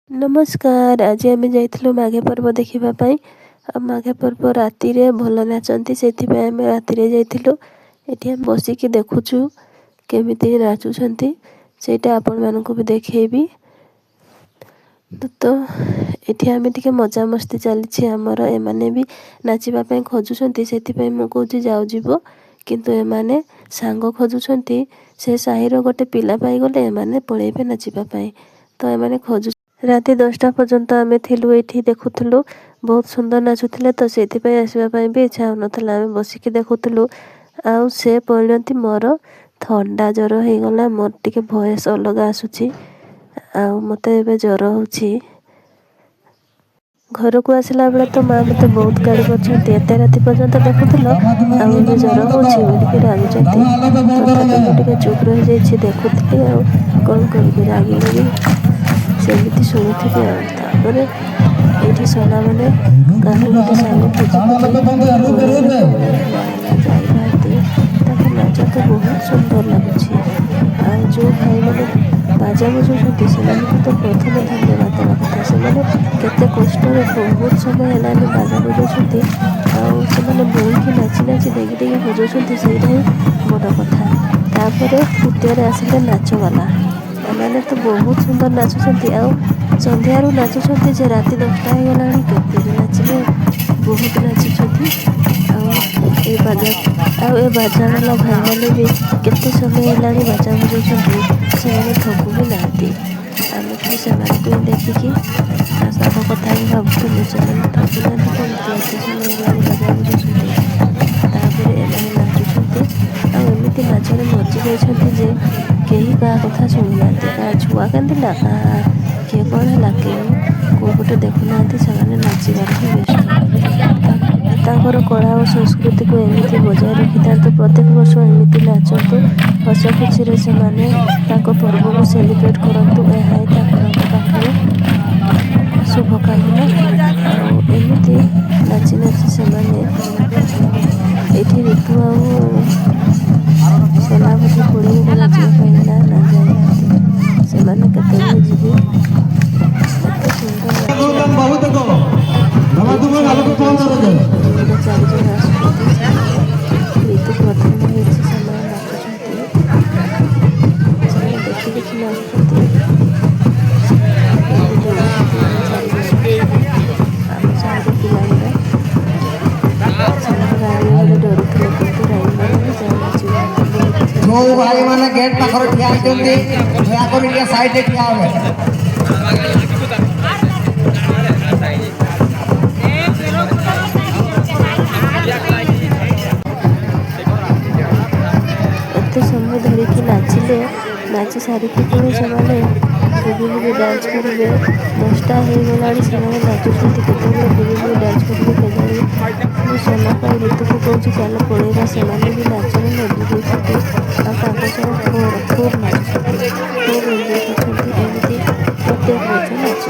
नमस्कार। आज आम जाइलु माघे पर्व देखा माघे पर्व राति भल नाचती से आम राति जाइलु। ये बसिकी देखुचु केमिति नाचुंट से आपण मानक भी देखी। तो ये आम टे मजा मस्ती चली आमर एमाने भी नाचापी खोजुंट से मुझे जाऊ जीव किंतु एमाने सांग खोजुंट से साहिर गोटे पिला पाईगले एमाने पलैबे नाचापी। तो एमाने खोजु राति 10टा पर्यंत आम थिलु ये देखुलु बहुत सुंदर नाचुले। तो से आसवाई भी इच्छा होना आम बसिकी देखुलु। आउ से परिणति मोर थंडा ज्वर हो गला मोर टे भयस अलग आसूची मत ए ज्वर हो। घर को आसला बेले तो माँ मत बहुत गाड़ी कर राति पर्यंत देखुल आगे ज्वर हो रागुंट तथा चुप रही जाइए देखुली आ कौन करी रागिले सेमती शुणुथी ये सोना मैंने कहीं गोटे सांग खोजी नाच तो बहुत सुंदर लगुच। जो भाई मैंने बाजा बजाऊँ तो प्रथम धन्यवाद देवा कथा से कष्ट बहुत समय है बाजा बजाऊँ से बोलकी नाची नाची देखी देखी बजाऊँ से बड़ कथा। तापर तृतीय आसिले नाचवाला मैंने तो बहुत सुंदर नाचुंट संध्यारू नाचुंट जे राति 10टा हो गला के नाचिले बहुत नाचुंट। बाजा वाला भाई मैंने भी केते समय है बाजा बजाऊँ से ठगु भी ना आम खाली से देखिकी सब कथा ही भावुलु से ठगु ना कौन समय है बाजा बजाऊँ एम नाचुंट आमती नाचर मजी गई जे कहीं क्या कथा शुणी ना क्या छुआ कांदिला किए कौन है कौटे देखुना से नाचार ही व्यस्त कला और संस्कृति को एमती बजाय रखी था। प्रत्येक वर्ष एमती नाचतु हस खुशी से पर्व को सेलिब्रेट करूँ यह पाखे शुभकामना। एमती नाची नाची से ये ऋतु सोनावती पड़े नाचापी ना ना जाए से जीवे एत सुंदर चारिजन ऋतु प्रथम समय नाचुंट देखी देखी नाचुंट आम साइड पिला गाड़ी डरुले कितु जो भाई माने गेट पाखर ठिया होइछन्ती दया करी साइड रे ठिया होबे। एत समय धरिकी नाचिले नाची सारिकी पुणी से बुगी डांस करेंगे 10टा हो गला से नाचुंट के बुगी डांस करेंगे केजाणी सोना ऋतु को कौन चल पड़ेगा से भी नाचने लगी खूब नाचुंट खूब एंजय करमती प्रत्येक वर्ष नाच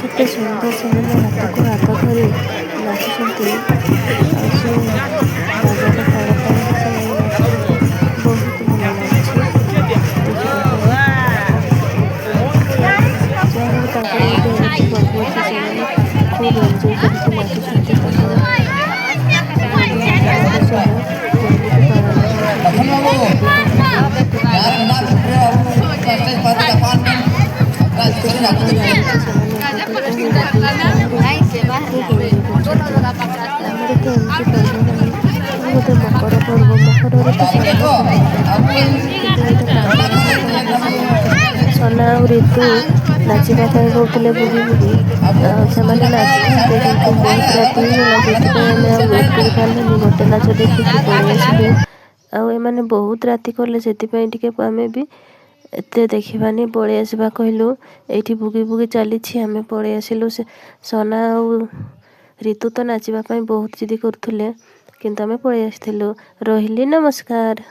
केते सुंदर से हाथ को हाथ धरी नाचुंट बाजार बहुत भल लगे खूब एंजय करके गोटे मकर पर्व सोना और ऋतु नाचिबा कहते बुगी बुगी से नाचते बहुत राति वेट कर पारे गोटे नाच देखिए पड़े आसलु आने बहुत राति कले से आम भी एत देखानी पलि आसवा कहलु ये बुगी बुगी चली आम पलि आसिलु से सोना और ऋतु तो नाचापी बहुत जिद करुले किंतु आम पलि आसलु। रही नमस्कार।